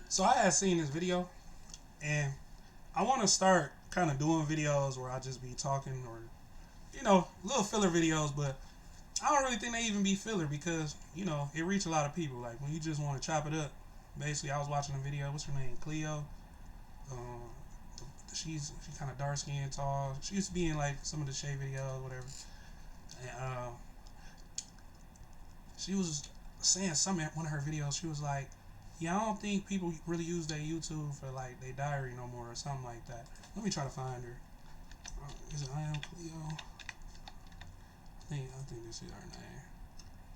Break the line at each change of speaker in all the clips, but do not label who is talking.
So I had seen this video, and I want to start kind of doing videos where I just be talking, or little filler videos. But I don't really think they even be filler because it reach a lot of people. Like when you just want to chop it up. Basically, I was watching a video. What's her name? Cleo. Um, she kind of dark skinned, tall. She used to be in like some of the Shay videos, whatever. And she was saying something in one of her videos. She was like, "Yeah, I don't think people really use their YouTube for like their diary no more or something like that." Let me try to find her. Is it I am Cleo? I think this is her name.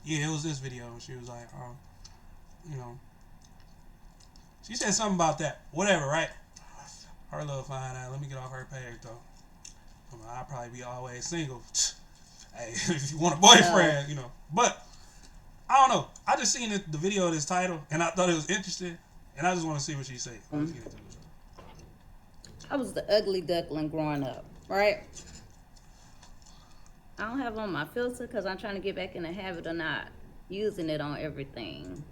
Yeah, it was this video. She was like, you know, she said something about that. Whatever, right? Her little fine ass. Let me get off her page though. I'll probably be always single. Hey, if you want a boyfriend, But I don't know. I just seen the video of this title and I thought it was interesting, and I just want to see what she say. Let's get into it.
I was the ugly duckling growing up, right? I don't have on my filter because I'm trying to get back in the habit of not using it on everything.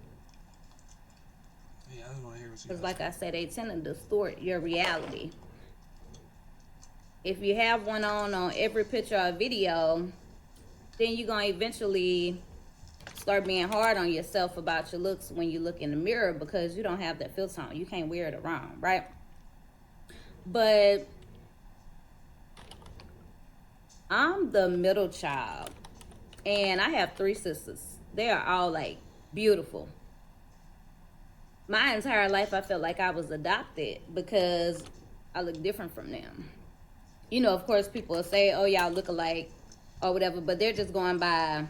Yeah, I just want to hear what she
Because,
got to
like
say.
I said, they tend to distort your reality. If you have one on every picture or video, then you're going to eventually start being hard on yourself about your looks when you look in the mirror because you don't have that filter on. You can't wear it around, right? But I'm the middle child, and I have three sisters. They are all like beautiful. My entire life, I felt like I was adopted because I look different from them. Of course, people will say, "Oh, y'all look alike," or whatever, but they're just going by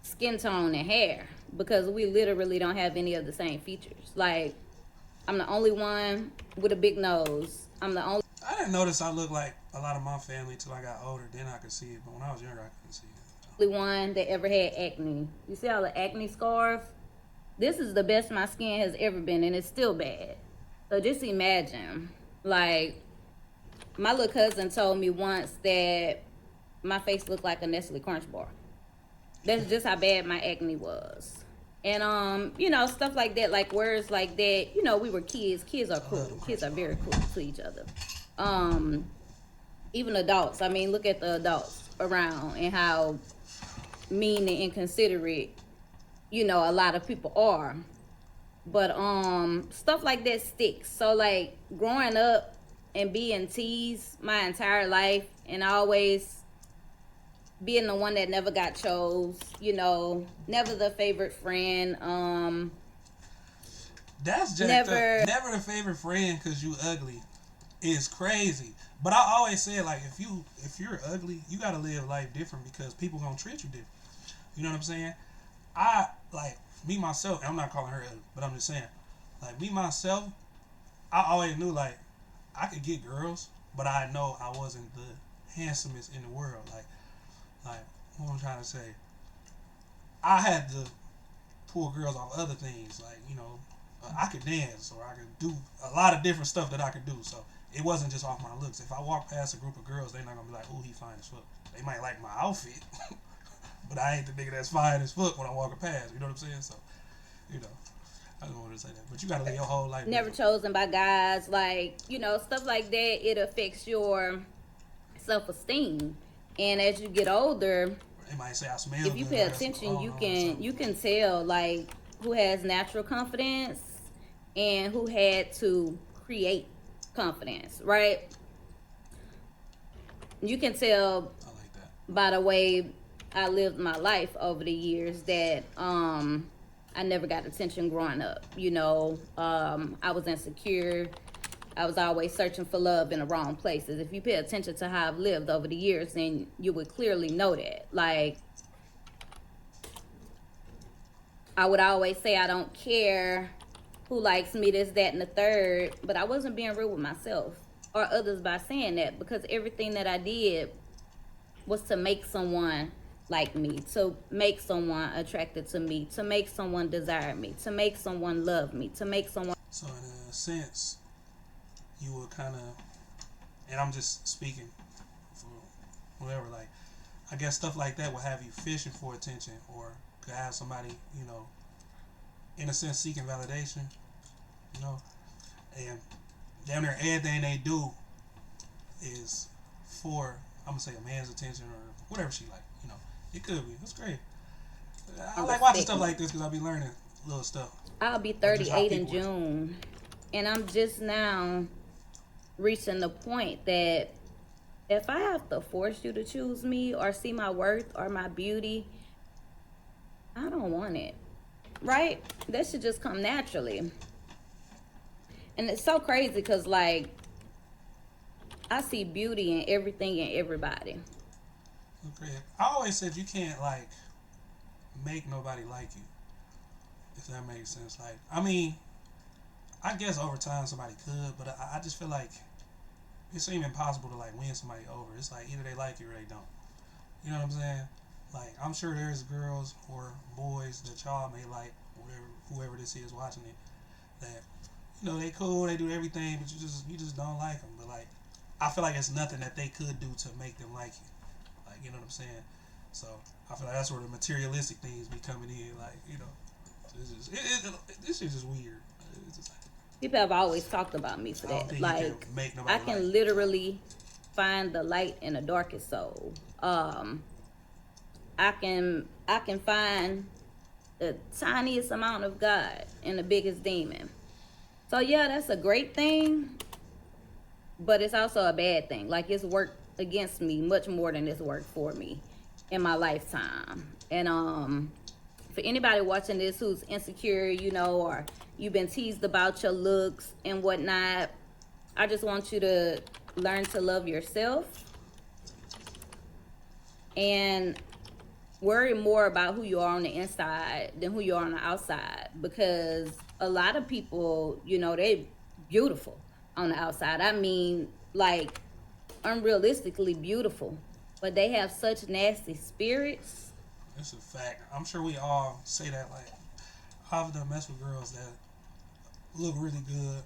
skin tone and hair because we literally don't have any of the same features. Like, I'm the only one with a big nose. I'm the only
I didn't notice I looked like a lot of my family till I got older. Then I could see it, but when I was younger, I couldn't see it.
one that ever had acne. You see all the acne scars? This is the best my skin has ever been, and it's still bad. So just imagine, like, my little cousin told me once that my face looked like a Nestle Crunch bar. That's just how bad my acne was. And stuff like that, like words like that. We were kids. Kids are
I love them
cruel. Kids
crunch
are
bars.
very cruel to each other. Um, Even adults. I mean, look at the adults around and how mean and inconsiderate, a lot of people are. But stuff like that sticks. So like growing up and being teased my entire life and always being the one that never got chose, never the favorite friend,
That's jacked up.
never
Never the favorite friend because you ugly is crazy. But I always said like if you're ugly, you gotta live life different because people gonna treat you different. You know what I'm saying? I like me myself. I'm not calling her ugly, but I'm just saying like me myself. I always knew like I could get girls, but I know I wasn't the handsomest in the world. Like what I'm trying to say. I had to pull girls off other things. Like I could dance or I could do a lot of different stuff that I could do. So it wasn't just off my looks. If I walk past a group of girls, they're not gonna be like, "Oh, he fine as fuck." They might like my outfit, but I ain't the nigga that's fine as fuck when I walk past. You know what I'm saying? So you know, I just wanted to say that. But you gotta live your whole life
never
different.
chosen by guys, like, stuff like that. It affects your self-esteem. And as you get older,
They might say I smell
if you
good.
pay
I got some
attention,
cologne
you
on or
can
something.
you can tell like who has natural confidence and who had to create confidence, right? You can tell
I like that.
by the way I lived my life over the years that I never got attention growing up. I was insecure. I was always searching for love in the wrong places. If you pay attention to how I've lived over the years, then you would clearly know that. Like, I would always say I don't care who likes me, this, that, and the third, but I wasn't being real with myself or others by saying that because everything that I did was to make someone like me, to make someone attracted to me, to make someone desire me, to make someone love me, to make someone.
So in a sense, you were kind of, and I'm just speaking for whatever. Like I guess stuff like that will have you fishing for attention, or could have somebody, in a sense, seeking validation. you know, and damn near everything they do is for, I'm gonna say, a man's attention or whatever she like. You know, it could be. It's great. I
And
like watching
respect
stuff
me.
like this because I be learning little stuff
I'll be
or just how
38 in
people work.
June, and I'm just now reaching the point that if I have to force you to choose me or see my worth or my beauty, I don't want it. Right? That should just come naturally. And it's so crazy because, like, I see beauty in everything and everybody.
Okay. I always said you can't like make nobody like you, if that makes sense. Like, I mean, I guess over time somebody could, but I just feel like it seems impossible to like win somebody over. It's like either they like you or they don't. You know what I'm saying? Like, I'm sure there's girls or boys that y'all may like, whatever, whoever this is watching it, that you know they cool, they do everything, but you just don't like them. But like, I feel like it's nothing that they could do to make them like you. Like, you know what I'm saying? So I feel like that's where the materialistic things be coming in. Like, you know, this shit just weird. It's just like,
People have always talked about me for
I don't
that.
think you can
Like,
make
I
nobody like
can
you.
literally find the light in the darkest soul. I can find the tiniest amount of God in the biggest demon. So yeah, that's a great thing, but it's also a bad thing. Like, it's worked against me much more than it's worked for me in my lifetime. And for anybody watching this who's insecure, or you've been teased about your looks and whatnot, I just want you to learn to love yourself and worry more about who you are on the inside than who you are on the outside, because a lot of people, they beautiful on the outside. I mean, like, unrealistically beautiful, but they have such nasty spirits.
It's a fact. I'm sure we all say that. Like, I've done mess with girls that look really good,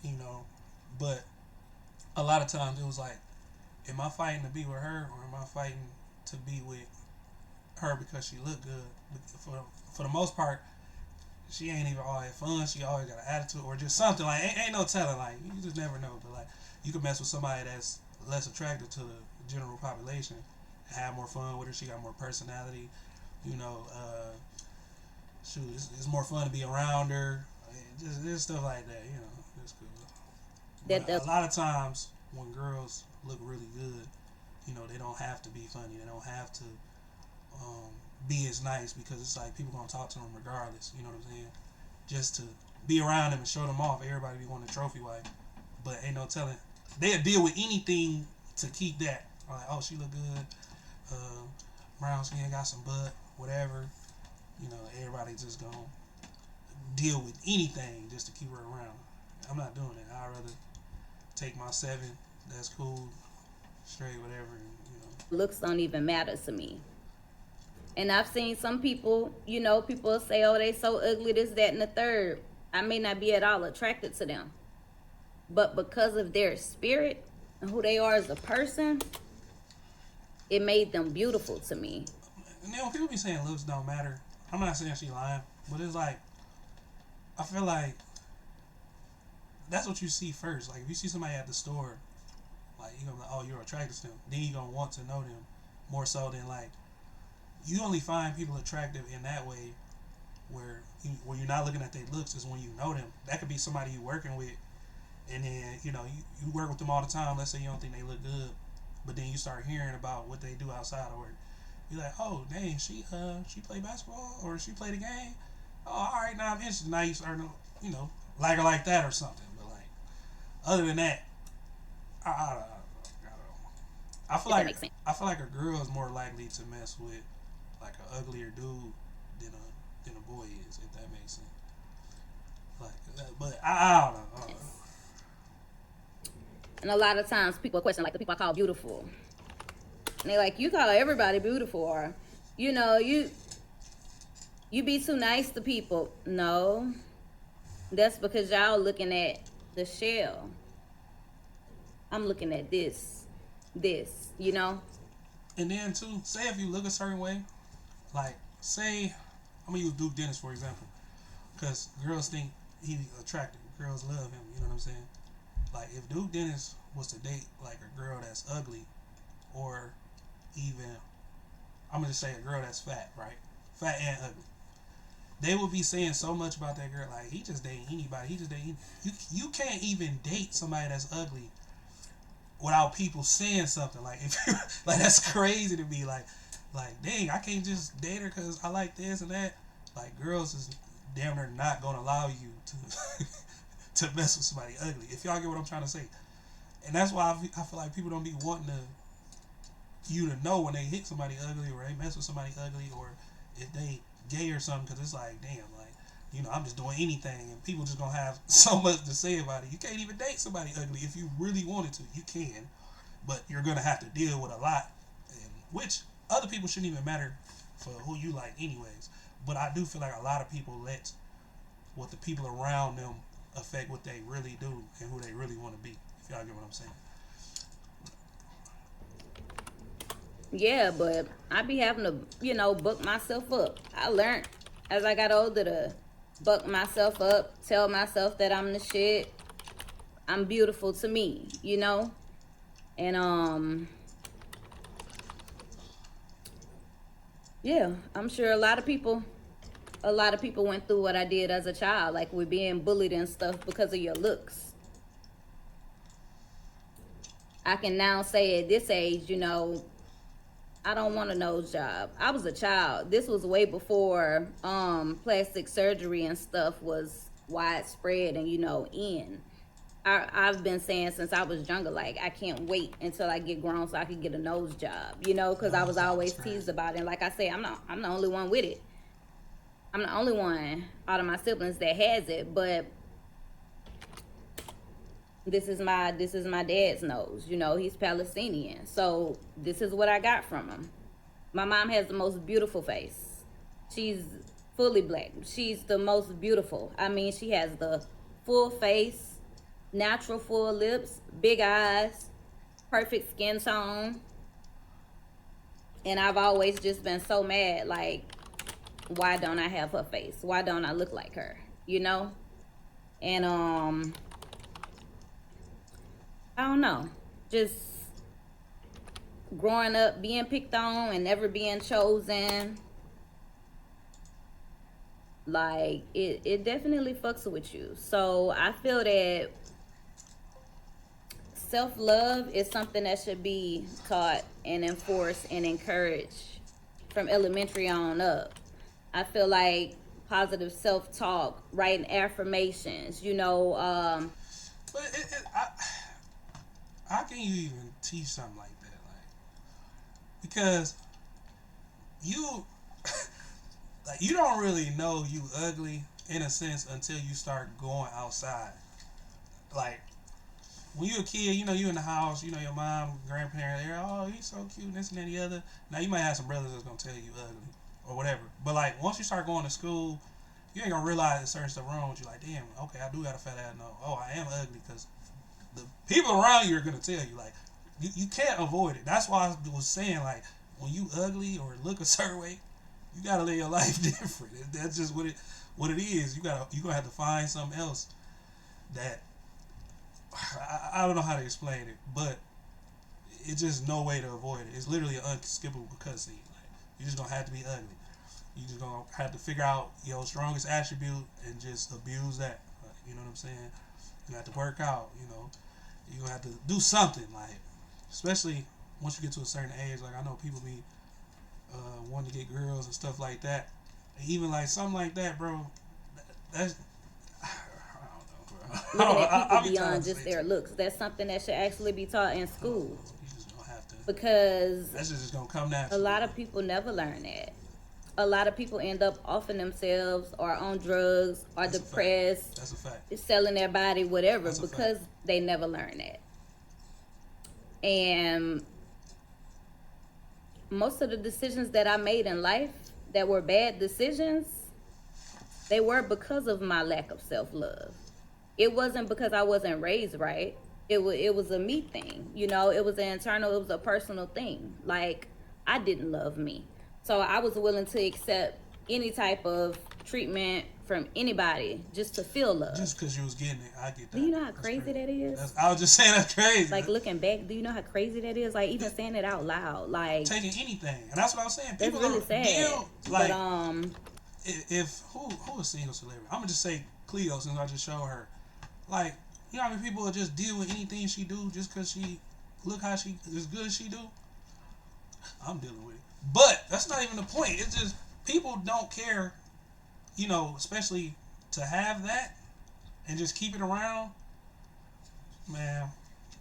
you know, but a lot of times it was like, am I fighting to be with her or am I fighting to be with her because she looked good? For the most part, she ain't even all that fun. She always got an attitude or just something. Like, ain't no telling. Like, you just never know. But like, you can mess with somebody that's less attractive to the general population and have more fun with her. She got more personality. You know, shoot, it's more fun to be around her. Just stuff like that. You know, it's cool.
That
But
the
a lot of times when girls look really good, you know, they don't have to be funny. They don't have to um, be as nice because it's like people gonna talk to them regardless. You know what I'm saying? Just to be around them and show them off. Everybody be wanting a trophy wife, but ain't no telling. They'll deal with anything to keep that. Like, oh, she look good. Uh, Brown skin, got some butt, whatever. You know, everybody just gonna deal with anything just to keep her around. I'm not doing that. I'd rather take my seven. That's cool. Straight, whatever. You know.
looks don't even matter to me. And I've seen some people, people say, oh, they so ugly, this, that, and the third. I may not be at all attracted to them, but because of their spirit and who they are as a person, it made them beautiful to me.
And then when people be saying looks don't matter, I'm not saying she lying, but it's like I feel like that's what you see first. Like if you see somebody at the store, like you're gonna be like, oh, you're attracted to them. Then you're gonna want to know them more so than like you only find people attractive in that way where you're not looking at their looks is when you know them. That could be somebody you working with, and then you work with them all the time. Let's say you don't think they look good, but then you start hearing about what they do outside of work. You're like, oh dang, she play basketball or she play the game. Oh, all right, now I'm interested. Now you start to like her like that or something. But like other than that, I don't know. I feel
If that
like
makes sense.
I feel like a girl is more likely to mess with like an uglier dude than a boy is, if that makes sense. Like, but I don't know. I don't know.
And a lot of times people question, like, the people I call beautiful. And they like, you call everybody beautiful, or, you know, you you be too nice to people. No, that's because y'all looking at the shell. I'm looking at this.
And then too, say if you look a certain way, like say I'm gonna use Duke Dennis for example, because girls think he attractive. Girls love him. You know what I'm saying? Like if Duke Dennis was to date like a girl that's ugly, or even I'm gonna just say a girl that's fat, right? Fat and ugly. They would be saying so much about that girl. Like he just dating anybody. He just dating. You can't even date somebody that's ugly without people saying something. Like if you like that's crazy to me. Like dang, I can't just date her because I like this and that. Like girls is damn near not gonna allow you to to mess with somebody ugly. If y'all get what I'm trying to say, and that's why I feel like people don't be wanting you to know when they hit somebody ugly or they mess with somebody ugly or if they gay or something, because it's like damn, like I'm just doing anything and people just gonna have so much to say about it. You can't even date somebody ugly if you really wanted to. You can, but you're gonna have to deal with a lot, and which other people shouldn't even matter for who you like anyways. But I do feel like a lot of people let what the people around them affect what they really do and who they really want to be. If y'all get what I'm saying.
Yeah, but I be having to, buck myself up. I learned as I got older to buck myself up, tell myself that I'm the shit. I'm beautiful to me. And yeah, I'm sure a lot of people went through what I did as a child, like with being bullied and stuff because of your looks. I can now say at this age, I don't want a nose job. I was a child. This was way before plastic surgery and stuff was widespread and in. I've been saying since I was younger, like I can't wait until I get grown so I can get a nose job, because I
Nose
was
job is
always
crazy.
teased about it. And like I say, I'm the only one with it. I'm the only one out of my siblings that has it, but this is my dad's nose. He's Palestinian. So this is what I got from him. My mom has the most beautiful face. She's fully black. She's the most beautiful. I mean, she has the full face, natural full lips, big eyes, perfect skin tone. And I've always just been so mad, like, why don't I have her face? Why don't I look like her? You know? And I don't know. Just growing up being picked on and never being chosen, like it definitely fucks with you. So I feel that self-love is something that should be taught and enforced and encouraged from elementary on up. I feel like positive self-talk, writing affirmations,
But how can you even teach something like that? Like because you like you don't really know you ugly in a sense until you start going outside. Like when you're a kid, you in the house, your mom, grandparents, they're oh he's so cute, this and that, and the other. Now you might have some brothers that's gonna tell you ugly or whatever. But like once you start going to school, you ain't gonna realize that certain stuff wrong with you. Like damn, okay, I do got a fat ass nose. Oh, I am ugly because the people around you are gonna tell you like you can't avoid it. That's why I was saying like when you ugly or look a certain way, you gotta live your life different. That's just what it is. You gonna have to find something else that I don't know how to explain it, but it's just no way to avoid it. It's literally an unskippable cutscene. Like you just gonna have to be ugly. You just gonna have to figure out your strongest attribute and just abuse that. You know what I'm saying? You have to work out. You gonna have to do something like, especially once you get to a certain age. Like I know people be wanting to get girls and stuff like that. And even like something like that, bro. That's I don't know, bro.
looking at people
I be trying
beyond
to
just
say
their looks. That's something that should actually be taught in
I don't know.
school
You just gonna have to.
because
That's just gonna come
a
naturally.
lot of people never learn that. A lot of people end up offing themselves or on drugs or
That's a fact.
depressed,
That's a fact.
selling their body, whatever,
That's a fact.
because they never learn that. And most of the decisions that I made in life that were bad decisions, they were because of my lack of self love. It wasn't because I wasn't raised right. It was a me thing. It was an internal, it was a personal thing. Like I didn't love me. So I was willing to accept any type of treatment from anybody just to feel love.
Just because you was getting it, I get that.
Do you know how crazy that is?
I was just saying that's crazy.
Like, looking back, do you know how crazy that is? Like, even saying it out loud, like
taking anything, and that's what I was saying.
People really sad. Deal,
like, but if who is single celebrity? I'm gonna just say Cleo, since I just showed her. Like, you know how many people will just deal with anything she do just because she look how she as good as she do. I'm dealing with it, but that's not even the point. It's just people don't care, you know, especially to have that and just keep it around. Man,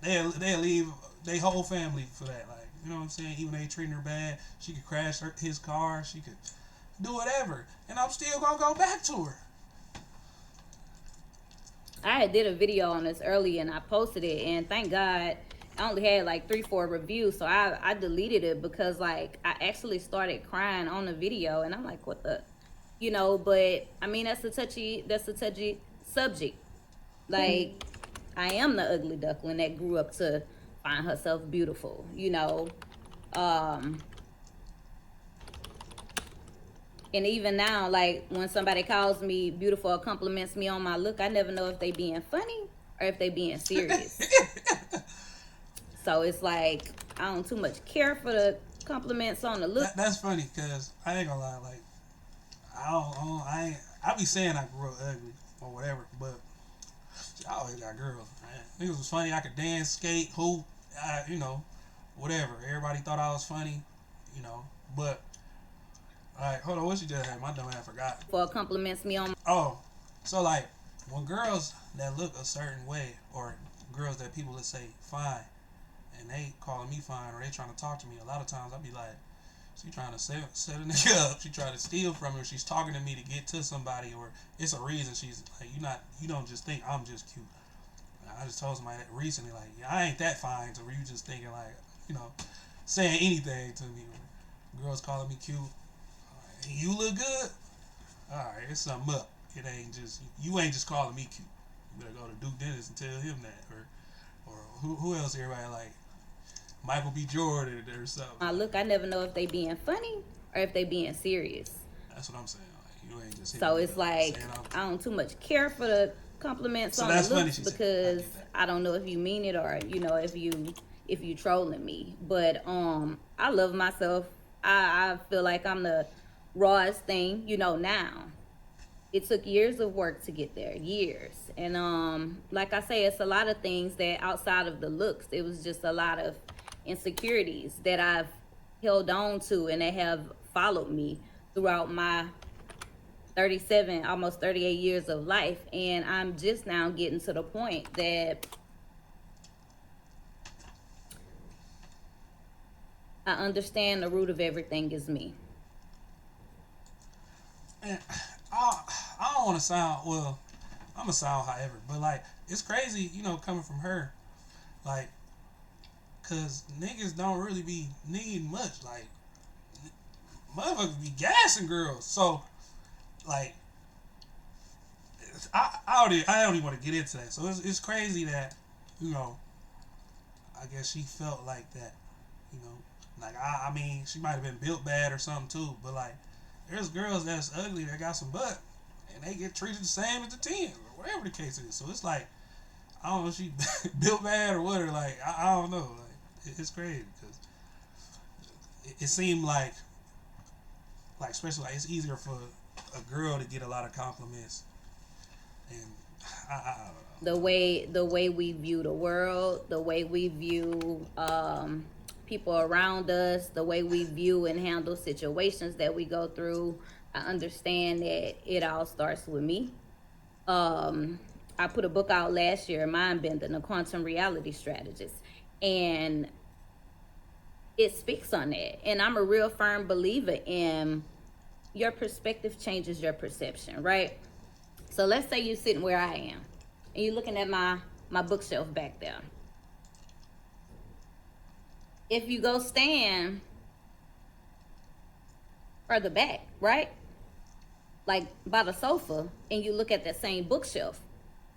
they'll leave their whole family for that. Like, you know what I'm saying? Even they treating her bad, she could crash his car, she could do whatever, and I'm still gonna go back to her.
I did a video on this earlier and I posted it, and thank God I only had like 3-4 reviews, so I deleted it because like I actually started crying on the video, and I'm like, what the, you know? But I mean, that's a touchy subject. Like, I am the ugly duckling that grew up to find herself beautiful, you know. And even now, like, when somebody calls me beautiful or compliments me on my look, I never know if they being funny or if they being serious. So it's like, I don't too much care for the compliments on the look.
That's funny, because I ain't gonna lie, like, I be saying I grew up ugly or whatever, but I always got girls, man. Niggas was funny. I could dance, skate, hoop, you know, whatever. Everybody thought I was funny, you know, but alright, hold on, what you just had? My dumb ass forgot.
For compliments me on.
Oh, so like, when girls that look a certain way, or girls that people let's say fine, and they calling me fine, or they trying to talk to me, a lot of times I be like, she trying to set a nigga up, she trying to steal from me, or she's talking to me to get to somebody, or it's a reason. She's like, you don't just think I'm just cute. I just told somebody that recently, like, yeah, I ain't that fine, so you just thinking like, you know, saying anything to me. Girls calling me cute. You look good. Alright, it's something up. It ain't just, you ain't just calling me cute. You better go to Duke Dennis and tell him that, or who else everybody like Michael B. Jordan or something.
Look, I never know if they being funny or if they being serious.
That's what I'm saying. Like, you ain't just.
So it's like, I don't too much care for the compliments on the looks, because I don't know if you mean it, or you know, if you trolling me. But I love myself. I feel like I'm the rawest thing, you know. Now it took years of work to get there, years. And like I say, it's a lot of things that outside of the looks, it was just a lot of insecurities that I've held on to, and they have followed me throughout my 37, almost 38 years of life. And I'm just now getting to the point that I understand the root of everything is me.
And I don't want to sound, well, I'm going to sound however, but like, it's crazy, you know, coming from her, like, because niggas don't really be needing much. Like, motherfuckers be gassing girls. So, like, I don't even want to get into that. So it's crazy that, you know, I guess she felt like that, you know. Like, I mean, she might have been built bad or something too, but like, there's girls that's ugly that got some butt, and they get treated the same as the 10, or whatever the case is. So it's like, I don't know if she built bad or what, or like, I don't know. Like, it's crazy, because it seemed like especially like, it's easier for a girl to get a lot of compliments, and I don't know.
The way we view the world, the way we view people around us, the way we view and handle situations that we go through. I understand that it all starts with me. I put a book out last year, Mind Bending, a quantum reality strategist, and it speaks on that. And I'm a real firm believer in your perspective changes your perception, right? So let's say you're sitting where I am, and you're looking at my bookshelf back there. If you go stand further back, right? Like by the sofa, and you look at that same bookshelf,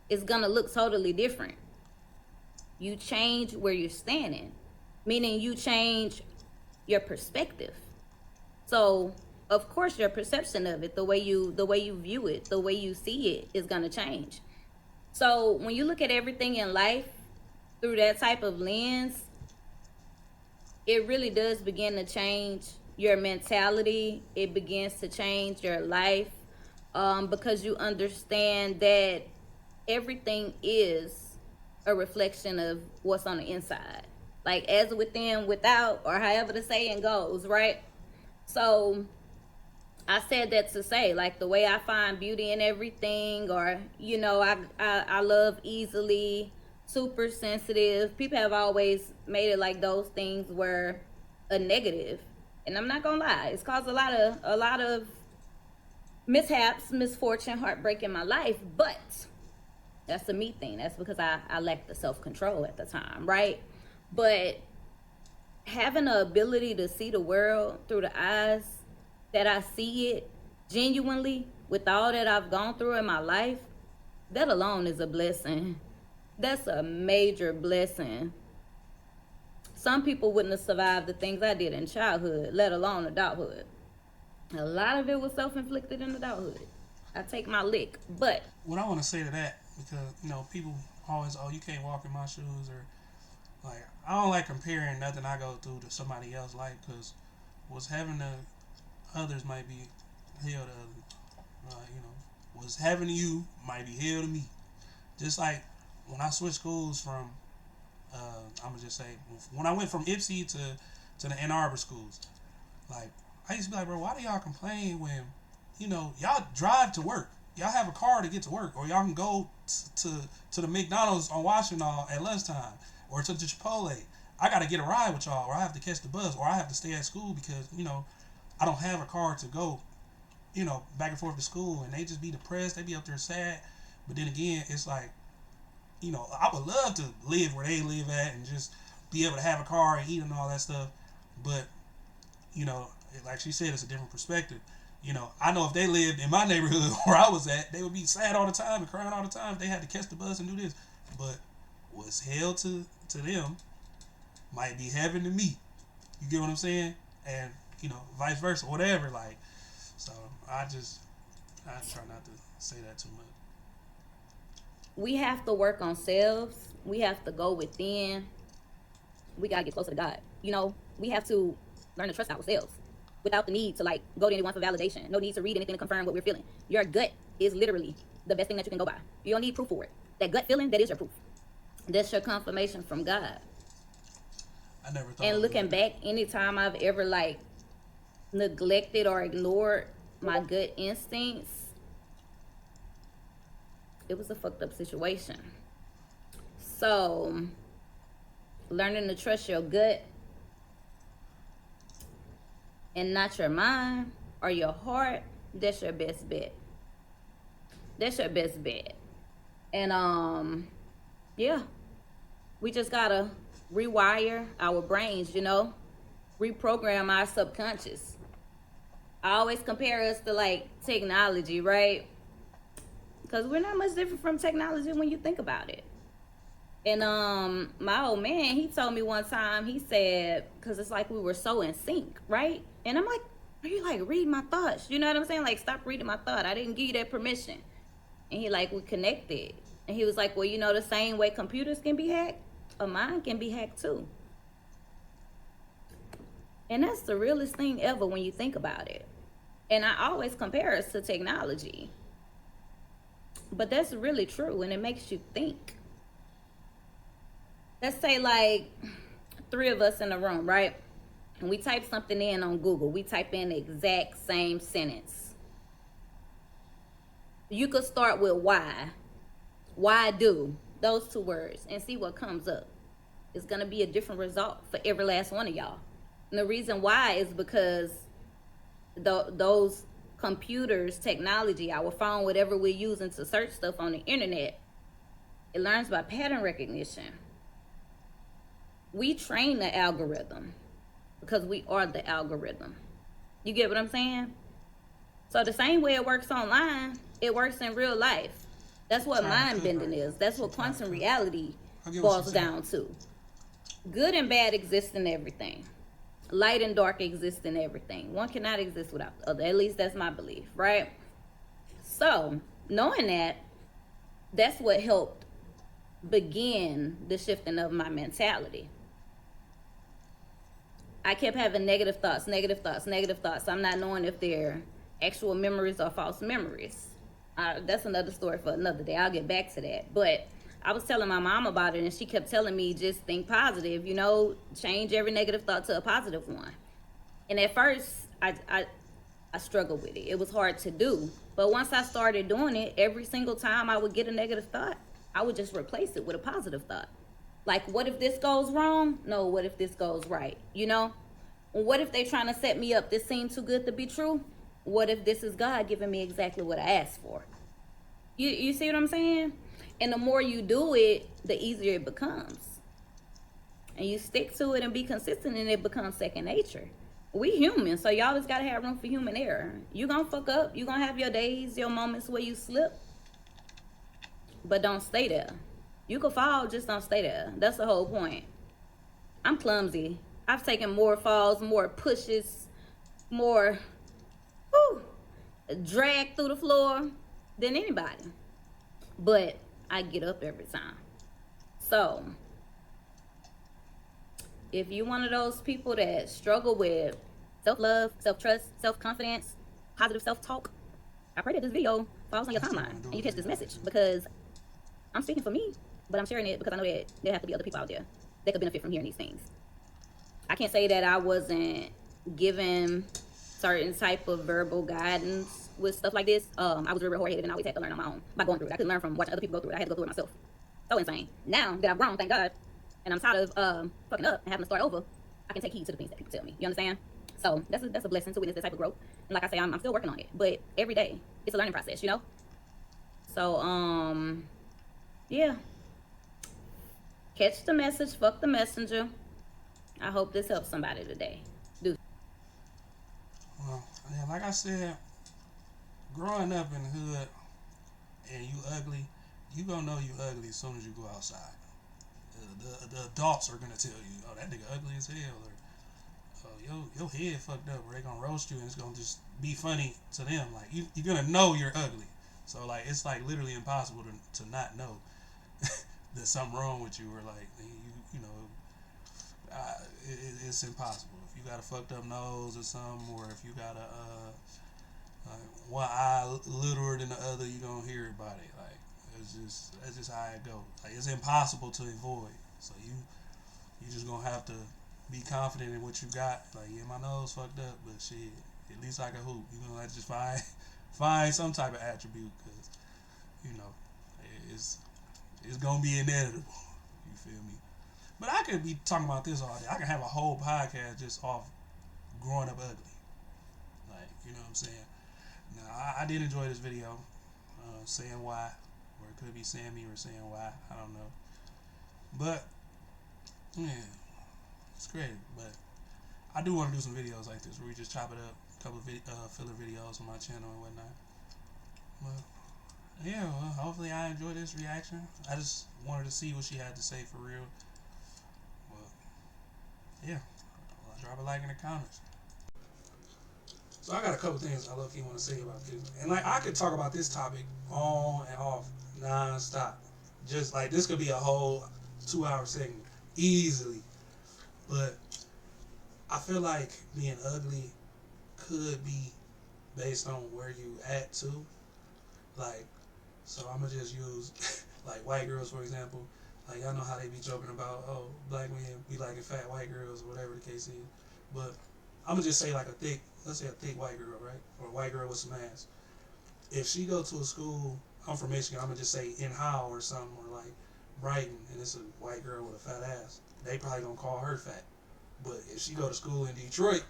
it's gonna look totally different. You change where you're standing, meaning you change your perspective. So of course your perception of it, the way you view it, the way you see it is going to change. So when you look at everything in life through that type of lens, it really does begin to change your mentality. It begins to change your life, because you understand that everything is a reflection of what's on the inside. Like, as within, without, or however the saying goes, right? So I said that to say, like, the way I find beauty in everything, or I love easily, super sensitive. People have always made it like those things were a negative, and I'm not gonna lie, it's caused a lot of mishaps, misfortune, heartbreak in my life. But that's a me thing. That's because I lacked the self control at the time, right? But having the ability to see the world through the eyes that I see it genuinely, with all that I've gone through in my life, that alone is a blessing. That's a major blessing. Some people wouldn't have survived the things I did in childhood, let alone adulthood. A lot of it was self-inflicted in adulthood. I take my lick. But
what I want to say to that, because people always, oh, you can't walk in my shoes, or like, I don't like comparing nothing I go through to somebody else's life, because what's happening to others might be hell to others. What's happening to you might be hell to me. Just like when I switched schools from, I'm gonna just say, when I went from Ipsy to the Ann Arbor schools, like, I used to be like, bro, why do y'all complain when, y'all drive to work? Y'all have a car to get to work, or y'all can go to the McDonald's on Washington at lunchtime, or to the Chipotle. I gotta get a ride with y'all, or I have to catch the bus, or I have to stay at school because I don't have a car to go, back and forth to school, and they just be depressed. They be up there sad. But then again, it's like, I would love to live where they live at and just be able to have a car and eat and all that stuff. But, like she said, it's a different perspective. I know if they lived in my neighborhood where I was at, they would be sad all the time and crying all the time if they had to catch the bus and do this. But what's hell to them might be heaven to me. You get what I'm saying? And, vice versa, whatever. Like, so I try not to say that too much.
we have to work on selves. We have to go within. We gotta get closer to God. We have to learn to trust ourselves without the need to go to anyone for validation. No need to read anything to confirm what we're feeling. Your gut is literally the best thing that you can go by. You don't need proof for it. That gut feeling, that is your proof. That's your confirmation from God.
I never thought.
And looking back, anytime I've ever neglected or ignored my gut instincts, it was a fucked up situation. So, learning to trust your gut and not your mind or your heart, that's your best bet. That's your best bet. And yeah, we just gotta rewire our brains, reprogram our subconscious. I always compare us to technology, right? Because we're not much different from technology when you think about it. And my old man, he told me one time, he said, because it's like we were so in sync, right? And I'm like, are you reading my thoughts? You know what I'm saying? Stop reading my thought. I didn't give you that permission. And he we connected. And he was like, well, the same way computers can be hacked, a mind can be hacked too. And that's the realest thing ever when you think about it. And I always compare us to technology. But that's really true, and it makes you think. Let's say 3 of us in a room, right? And we type something in on Google. We type in the exact same sentence. You could start with why. Why do? Those 2 words, and see what comes up. It's going to be a different result for every last one of y'all. And the reason why is because those computers, technology, our phone, whatever we're using to search stuff on the internet, it learns by pattern recognition. We train the algorithm because we are the algorithm. You get what I'm saying? So the same way it works online, it works in real life. That's what mind bending is. That's what quantum reality boils down to. Good and bad exist in everything. light and dark exist in everything. One cannot exist without the other. At least that's my belief, right? So, knowing that, that's what helped begin the shifting of my mentality. I kept having negative thoughts, negative thoughts, negative thoughts. I'm not knowing if they're actual memories or false memories. That's another story for another day. I'll get back to that. But I was telling my mom about it, and she kept telling me, just think positive, change every negative thought to a positive one. And at first, I struggled with it. It was hard to do. But once I started doing it, every single time I would get a negative thought, I would just replace it with a positive thought. Like, what if this goes wrong? No, what if this goes right? What if they trying to set me up? This seems too good to be true. What if this is God giving me exactly what I asked for? You see what I'm saying? And the more you do it, the easier it becomes. And you stick to it and be consistent, and it becomes second nature. We human, so you always gotta have room for human error. You gonna fuck up. You gonna have your days, your moments where you slip. But don't stay there. You could fall, just don't stay there. That's the whole point. I'm clumsy. I've taken more falls, more pushes, more drag through the floor than anybody. But I get up every time. So, if you're one of those people that struggle with self-love, self-trust, self-confidence, positive self-talk, I pray that this video falls on your timeline and you catch this message, because I'm speaking for me, but I'm sharing it because I know that there have to be other people out there that could benefit from hearing these things. I can't say that I wasn't given certain type of verbal guidance with stuff like this. I was real hard-headed, and I always had to learn on my own by going through it. I couldn't learn from watching other people go through it. I had to go through it myself. So insane. Now that I've grown, thank God, and I'm tired of fucking up and having to start over, I can take heed to the things that people tell me. You understand? So that's a blessing to witness this type of growth. And like I say, I'm still working on it, but every day it's a learning process, So yeah. Catch the message, fuck the messenger. I hope this helps somebody today.
Well, yeah, like I said, growing up in the hood and you ugly, you gonna know you ugly as soon as you go outside. The adults are gonna tell you, oh, that nigga ugly as hell, or oh, your head fucked up, or they gonna roast you, and it's gonna just be funny to them. Like, you're gonna know you're ugly. So like, it's like literally impossible to not know there's something wrong with you, or like it's impossible. If you got a fucked up nose or something, or if you got one eye littler than the other, you gonna hear about it. Like, that's just how it goes. Like, it's impossible to avoid. So you just gonna have to be confident in what you got. Like, yeah, my nose fucked up, but shit, at least I can hoop. You gonna have to just find some type of attribute, because it's gonna be inevitable. You feel me? But I could be talking about this all day. I can have a whole podcast just off growing up ugly. Like, you know what I'm saying? Now, I did enjoy this video, saying why, or it could be Sammy or saying why. I don't know. But yeah, it's great. But I do want to do some videos like this where we just chop it up, a couple of filler videos on my channel and whatnot. But yeah, well, hopefully I enjoyed this reaction. I just wanted to see what she had to say for real. But yeah, drop a like in the comments. So I got a couple things I low-key want to say about this. And like, I could talk about this topic on and off non-stop. Just like, this could be a whole 2-hour segment easily. But I feel like being ugly could be based on where you at too. Like, so I'm gonna just use like white girls for example. Like, y'all know how they be joking about, oh, black men be liking fat white girls or whatever the case is. But I'm gonna just say like let's say a thick white girl, right? Or a white girl with some ass. If she go to a school, I'm from Michigan, I'm gonna just say in Howell or something, or like Brighton, and it's a white girl with a fat ass, they probably gonna call her fat. But if she go to school in Detroit,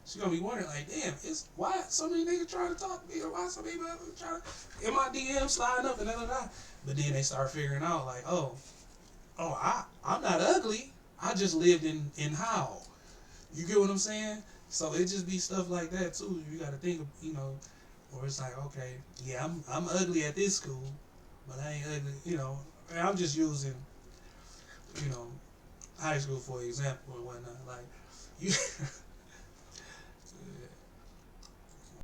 she gonna be wondering like, damn, it's why so many niggas trying to talk to me, or why so many people trying to in my DM sliding up and da. But then they start figuring out like, oh, I'm not ugly. I just lived in Howell. You get what I'm saying? So it just be stuff like that too. You gotta think of, or it's like, okay, yeah, I'm ugly at this school, but I ain't ugly, And I'm just using, high school for example or whatnot. Like, You